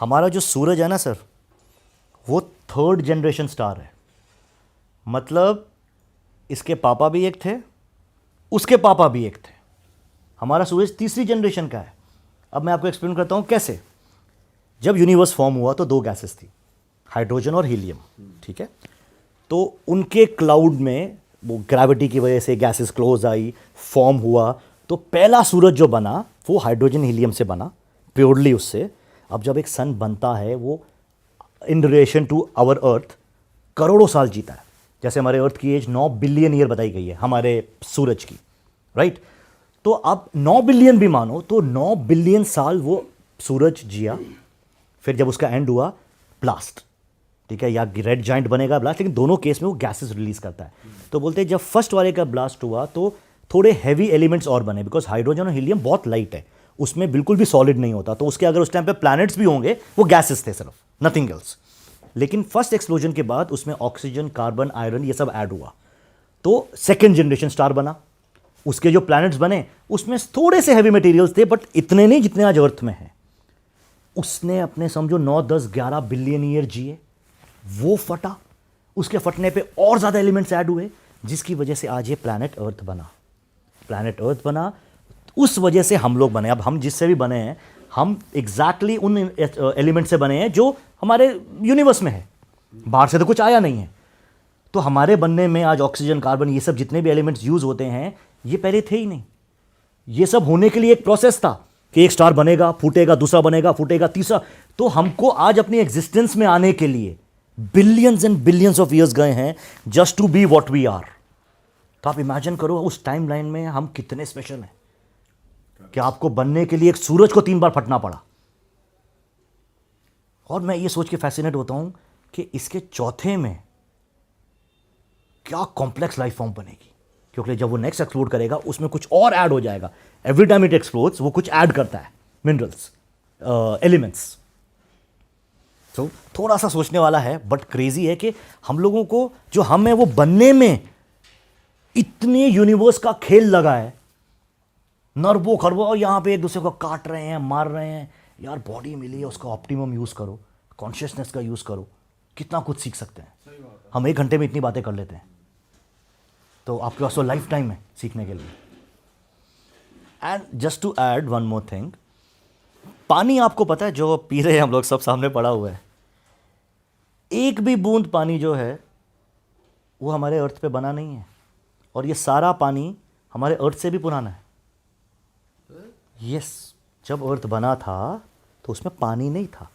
हमारा जो सूरज है ना सर, वो 3rd जनरेशन स्टार है। मतलब इसके पापा भी एक थे, उसके पापा भी एक थे। हमारा सूरज 3री जनरेशन का है। अब मैं आपको एक्सप्लेन करता हूँ कैसे। जब यूनिवर्स फॉर्म हुआ तो 2 गैसेस थी, हाइड्रोजन और हीलियम, ठीक है। तो उनके क्लाउड में वो ग्रेविटी की वजह से गैसेस क्लोज आई, फॉर्म हुआ, तो पहला सूरज जो बना वो हाइड्रोजन हीलियम से बना, प्योरली उससे। अब जब एक सन बनता है वो in relation to our earth करोड़ों साल जीता है। जैसे हमारे अर्थ की एज 9 बिलियन ईयर बताई गई है हमारे सूरज की, राइट। तो अब 9 बिलियन भी मानो तो 9 बिलियन साल वो सूरज जिया। फिर जब उसका एंड हुआ, ब्लास्ट, ठीक है, या रेड जाइंट बनेगा ब्लास्ट, लेकिन दोनों केस में वो गैसेस रिलीज करता है। तो बोलते हैं जब फर्स्ट वाले का ब्लास्ट हुआ तो थोड़े हैवी एलिमेंट्स और बने, बिकॉज हाइड्रोजन और हीलियम बहुत लाइट है, उसमें बिल्कुल भी सॉलिड नहीं होता। तो उसके अगर उस टाइम पे प्लैनेट्स भी होंगे वो गैसेस थे सिर्फ, नथिंग एल्स। लेकिन फर्स्ट एक्सप्लोजन के बाद उसमें ऑक्सीजन, कार्बन, आयरन ये सब ऐड हुआ, तो 2nd जनरेशन स्टार बना। उसके जो प्लैनेट्स बने उसमें थोड़े से हैवी मटेरियल्स थे, बट इतने नहीं जितने आज अर्थ में हैं। उसने अपने समझो 9, 10, 11 बिलियन ईयर जिए, वो फटा। उसके फटने पे और ज़्यादा एलिमेंट्स ऐड हुए, जिसकी वजह से आज ये प्लैनेट अर्थ बना। प्लैनेट अर्थ बना, उस वजह से हम लोग बने। अब हम जिससे भी बने हैं, हम एग्जैक्टली उन एलिमेंट से बने हैं जो हमारे यूनिवर्स में है, बाहर से तो कुछ आया नहीं है। तो हमारे बनने में आज ऑक्सीजन, कार्बन, ये सब जितने भी एलिमेंट्स यूज होते हैं, ये पहले थे ही नहीं। ये सब होने के लिए एक प्रोसेस था कि एक स्टार बनेगा, फूटेगा, दूसरा बनेगा, फूटेगा, तीसरा। तो हमको आज अपनी एग्जिस्टेंस में आने के लिए billions and billions of years गए हैं just to be what we are. तो आप इमेजिन करो उस टाइम लाइन में हम कितने स्पेशल हैं कि आपको बनने के लिए एक सूरज को 3 बार फटना पड़ा। और मैं ये सोच के फैसिनेट होता हूं कि इसके चौथे में क्या कॉम्प्लेक्स लाइफ फॉर्म बनेगी, क्योंकि जब वो नेक्स्ट एक्सप्लोर करेगा उसमें कुछ और ऐड हो जाएगा। एवरी टाइम इट एक्सप्लोर्स वो कुछ ऐड करता है, मिनरल्स, एलिमेंट्स। तो थोड़ा सा सोचने वाला है, बट क्रेजी है कि हम लोगों को जो हम है वो बनने में इतने यूनिवर्स का खेल लगा है, नरबों खरबों, और यहां पे एक दूसरे को काट रहे हैं, मार रहे हैं। यार बॉडी मिली है, उसका ऑप्टिमम यूज करो, कॉन्शियसनेस का यूज करो, कितना कुछ सीख सकते हैं। हम 1 घंटे में इतनी बातें कर लेते हैं, तो आपके पास तो लाइफ टाइम है सीखने के लिए। And just to add one more thing, पानी आपको पता है जो पी रहे हैं हम लोग, सब सामने पड़ा हुआ है। एक भी बूंद पानी जो है वो हमारे अर्थ पे बना नहीं है, और ये सारा पानी हमारे अर्थ से भी पुराना है। यस, जब अर्थ बना था तो उसमें पानी नहीं था,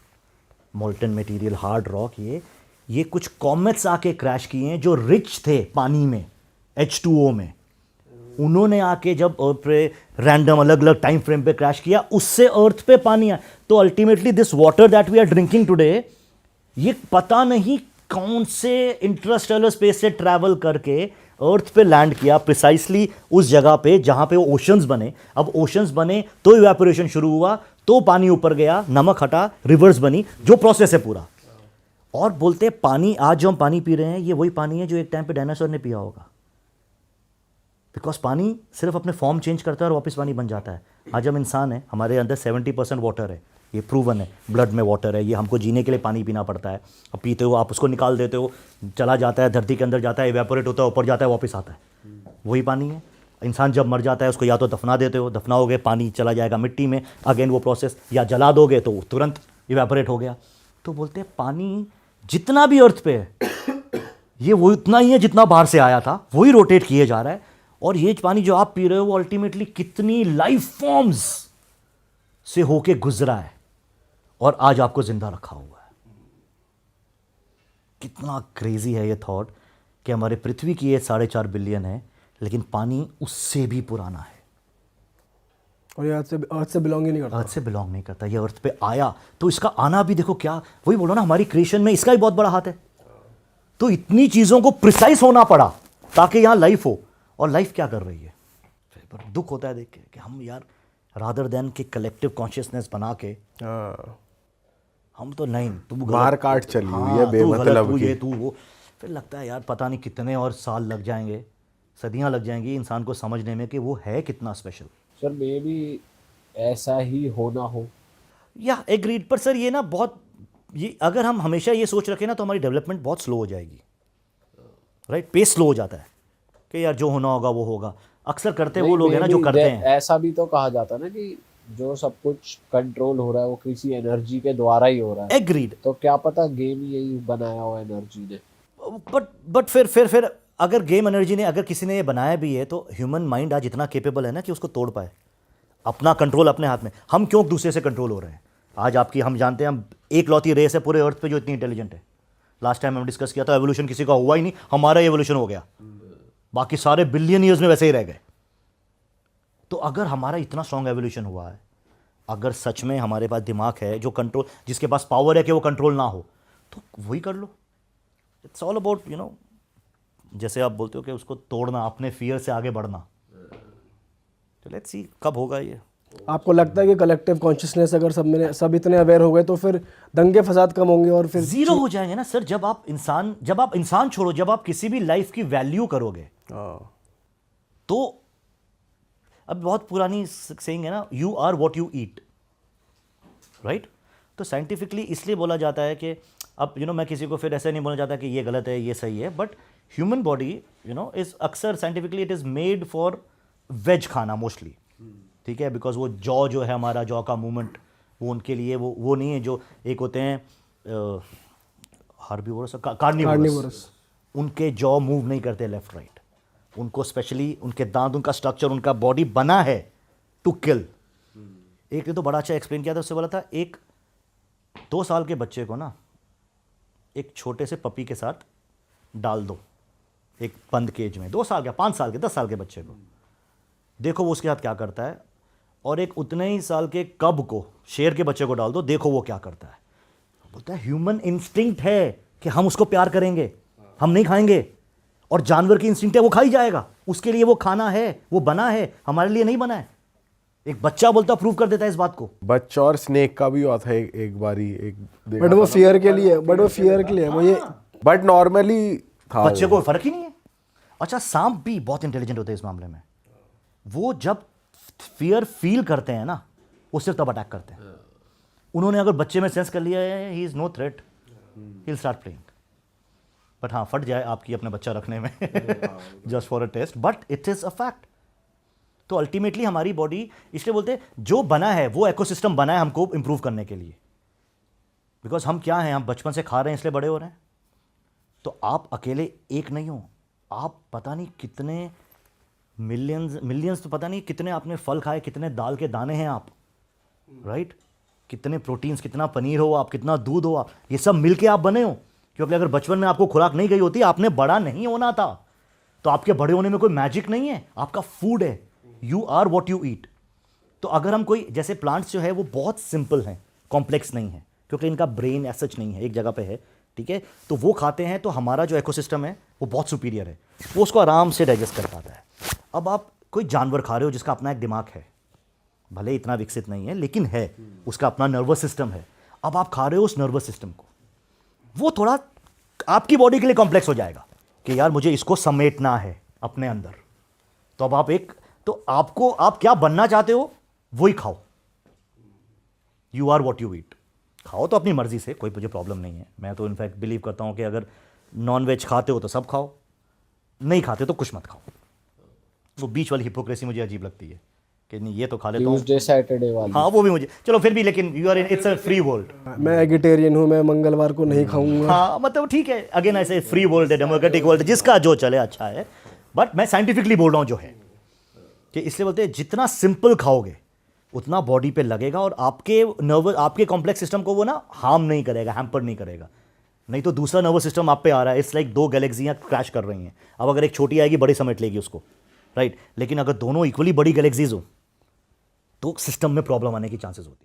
मोल्टन मटेरियल, हार्ड रॉक, ये कुछ कॉमेट्स आके क्रैश किए हैं जो रिच थे पानी में, H2O में। उन्होंने आके जब अर्थ पे रैंडम अलग अलग टाइम फ्रेम पे क्रैश किया, उससे अर्थ पे पानी आया। तो ultimately this water that we are drinking today, ये पता नहीं कौन से इंटरस्टेलर स्पेस से ट्रैवल करके अर्थ पे लैंड किया, प्रिसाइसली उस जगह पे जहां पे वो ओशंस बने। अब ओशंस बने तो इवेपोरेशन शुरू हुआ, तो पानी ऊपर गया, नमक हटा, रिवर्स बनी, जो प्रोसेस है पूरा। और बोलते हैं पानी, आज जो हम पानी पी रहे हैं ये वही पानी है जो एक टाइम पे डायनासोर ने पिया होगा। बिकॉज पानी सिर्फ अपने फॉर्म चेंज करता है और वापस पानी बन जाता है। आज हम इंसान है, हमारे अंदर 70% वाटर है, ये प्रूवन है, ब्लड में वाटर है, ये हमको जीने के लिए पानी पीना पड़ता है। अब पीते हो, आप उसको निकाल देते हो, चला जाता है धरती के अंदर, जाता है, इवेपोरेट होता है, ऊपर जाता है, वापस आता है, वही पानी है। इंसान जब मर जाता है उसको या तो दफना देते हो, दफनाओगे पानी चला जाएगा मिट्टी में, अगेन वो प्रोसेस, या जला दोगे तो तुरंत इवेपोरेट हो गया। तो बोलते हैं पानी जितना भी अर्थ पे है ये वो उतना ही है जितना बाहर से आया था, वही रोटेट किए जा रहा है। और ये पानी जो आप पी रहे हो वो अल्टीमेटली कितनी लाइफ फॉर्म्स से होके गुजरा है और आज आपको जिंदा रखा हुआ है। कितना क्रेजी है ये थॉट कि हमारे पृथ्वी की एज 4.5 बिलियन है, लेकिन पानी उससे भी पुराना है, और ये अर्थ से बिलोंग ही नहीं करता। अर्थ से बिलोंग नहीं करता, ये अर्थ पे आया। तो इसका आना भी देखो, क्या वही बोलो ना, हमारी क्रिएशन में इसका भी बहुत बड़ा हाथ है। तो इतनी चीजों को प्रिसाइज होना पड़ा ताकि यहां लाइफ हो, और लाइफ क्या कर रही है। पर दुख होता है देख के कि हम यार रादर देन के कलेक्टिव कॉन्शियसनेस बना के हम तो नहीं, तू मार काट चली हुई है बेमतलब की, तू वो, फिर लगता है यार पता नहीं कितने और साल लग जाएंगे, सदियां लग जाएंगी इंसान को समझने में कि वो है कितना स्पेशल। सर मे भी ऐसा ही होना हो। या एग्रीड, पर सर ये ना बहुत, ये अगर हम हमेशा ये सोच रखें ना तो हमारी डेवलपमेंट बहुत स्लो हो जाएगी, राइट? पेस स्लो हो जाता है कि यार जो होना होगा वो होगा। अक्सर करते वो लोग हैं ना जो करते हैं। ऐसा भी तो कहा जाता है ना कि जो सब कुछ कंट्रोल हो रहा है वो किसी एनर्जी के द्वारा ही हो रहा है। एग्रीड। तो क्या पता गेम यही बनाया हो एनर्जी ने। बट फिर अगर गेम एनर्जी ने, अगर किसी ने ये बनाया भी है तो ह्यूमन माइंड आज इतना केपेबल है ना कि उसको तोड़ पाए। अपना कंट्रोल अपने हाथ में। हम क्यों दूसरे से कंट्रोल हो रहे हैं? आज आपकी, हम जानते हैं, हम एक लौती रेस है पूरे अर्थ पे जो इतनी इंटेलिजेंट है। लास्ट टाइम हम डिस्कस किया था, एवोल्यूशन किसी का हुआ ही नहीं, हमारा एवोल्यूशन हो गया, बाकी सारे बिलियन ईयर्स में वैसे ही रह गए। तो अगर हमारा इतना स्ट्रांग एवोल्यूशन हुआ है, अगर सच में हमारे पास दिमाग है जो कंट्रोल, जिसके पास पावर है कि वो कंट्रोल ना हो, तो वही कर लो। इट्स ऑल अबाउट जैसे आप बोलते हो कि उसको तोड़ना, अपने फियर से आगे बढ़ना। तो लेट्स सी कब होगा ये। आपको लगता है कि कलेक्टिव कॉन्शियसनेस अगर सब इतने अवेयर हो गए तो फिर दंगे फसाद कम होंगे और फिर जीरो हो जाएंगे ना सर। जब आप इंसान छोड़ो, जब आप किसी भी लाइफ की वैल्यू करोगे, तो अब बहुत पुरानी सेइंग है ना, you are what you eat, right? तो साइंटिफिकली इसलिए बोला जाता है कि अब मैं किसी को फिर ऐसा नहीं बोलना चाहता कि ये गलत है ये सही है, बट ह्यूमन बॉडी इज अक्सर scientifically it is made for veg खाना मोस्टली, ठीक है? बिकॉज वो जॉ जो है हमारा, जॉ का मूवमेंट, वो उनके लिए वो नहीं है। जो एक होते हैं हार्बीवोरस, कार्निवोरस, उनके जॉ मूव नहीं करते लेफ्ट राइट। उनको स्पेशली उनके दांत, उनका स्ट्रक्चर, उनका बॉडी बना है टू किल। एक ने तो बड़ा अच्छा एक्सप्लेन किया था, उससे बोला था एक 2 साल के बच्चे को ना एक छोटे से पपी के साथ डाल दो एक बंद केज में, 2 साल के, 5 साल के, 10 साल के बच्चे को, देखो वो उसके साथ क्या करता है। और एक उतने ही साल के कब को, शेर के बच्चे को डाल दो, देखो वो क्या करता है। बोलता है ह्यूमन इंस्टिंक्ट है कि हम उसको प्यार करेंगे, हम नहीं खाएंगे। और जानवर की इंस्टिंक्ट है वो खा ही जाएगा, उसके लिए वो खाना है, वो बना है, हमारे लिए नहीं बना है। एक बच्चा बोलता प्रूव कर देता है इस बात को। बच्चा और स्नेक का भी हुआ था एक बारी, बट वो फियर के लिए, वो ये बट नॉर्मली था, बच्चे को फर्क ही नहीं है। अच्छा, सांप भी बहुत इंटेलिजेंट होते हैं इस मामले में। वो जब फियर फील करते हैं ना, वो सिर्फ तब अटैक करते हैं। उन्होंने अगर बच्चे में सेंस कर लिया है he is no threat, he will start playing. But हाँ, फट जाए आपकी अपने बच्चा रखने में just for a test, but it is a fact. तो अल्टीमेटली हमारी बॉडी, इसलिए बोलते हैं जो बना है वो इकोसिस्टम बना है हमको इंप्रूव करने के लिए। बिकॉज हम क्या हैं, हम बचपन से खा रहे हैं इसलिए बड़े हो रहे हैं। तो आप अकेले एक नहीं हो, आप पता नहीं कितने मिलियंस तो पता नहीं कितने आपने फल खाए, कितने दाल के दाने हैं आप, राइट? कितने प्रोटीन्स, कितना पनीर हो आप, कितना दूध हो आप, ये सब मिलके आप बने हो। क्योंकि अगर बचपन में आपको खुराक नहीं गई होती, आपने बड़ा नहीं होना था। तो आपके बड़े होने में कोई मैजिक नहीं है, आपका फूड है, you are what you eat. तो अगर हम कोई, जैसे प्लांट्स जो है वो बहुत सिंपल हैं, कॉम्प्लेक्स नहीं है, क्योंकि इनका ब्रेन ऐसा नहीं है, एक जगह पे है, ठीक है? तो वो खाते हैं तो हमारा जो इकोसिस्टम है वो बहुत सुपीरियर है, वो उसको आराम से डाइजेस्ट कर पाता है। अब आप कोई जानवर खा रहे हो जिसका अपना एक दिमाग है, भले इतना विकसित नहीं है लेकिन है, उसका अपना नर्वस सिस्टम है। अब आप खा रहे हो उस नर्वस सिस्टम को, वो थोड़ा आपकी बॉडी के लिए कॉम्प्लेक्स हो जाएगा कि यार मुझे इसको समेटना है अपने अंदर। तो अब आप क्या बनना चाहते हो वही खाओ, you are what you eat. खाओ तो अपनी मर्जी से, कोई मुझे प्रॉब्लम नहीं है। मैं तो इनफैक्ट बिलीव करता हूं कि अगर नॉन वेज खाते हो तो सब खाओ, नहीं खाते तो कुछ मत खाओ। वो बीच वाली हिपोक्रेसी मुझे अजीब लगती है कि नहीं ये तो खा लेता हूँ, ट्यूसडे सैटरडे वाली। हाँ वो भी मुझे, चलो फिर भी, लेकिन you are in, it's a free world. मैं एगिटेरियन हूँ, मैं मंगलवार को नहीं खाऊंगा। हाँ मतलब ठीक है, अगेन ऐसे फ्री वर्ल्ड है, डेमोक्रेटिक वर्ल्ड है, जिसका जो चले अच्छा है। बट मैं साइंटिफिकली बोल रहा हूँ जो है, कि इसलिए बोलते हैं जितना सिंपल खाओगे उतना बॉडी पे लगेगा और आपके कॉम्प्लेक्स सिस्टम को वो ना हार्म नहीं करेगा, हैम्पर नहीं करेगा। नहीं तो दूसरा नर्वस सिस्टम आप पे आ रहा है, इट्स लाइक 2 गैलेक्सियाँ क्रैश कर रही हैं। अब अगर एक छोटी आएगी बड़ी समेट लेगी उसको, राइट? लेकिन अगर दोनों इक्वली बड़ी गैलेक्सीज हो तो सिस्टम में प्रॉब्लम आने की चांसेस होती है।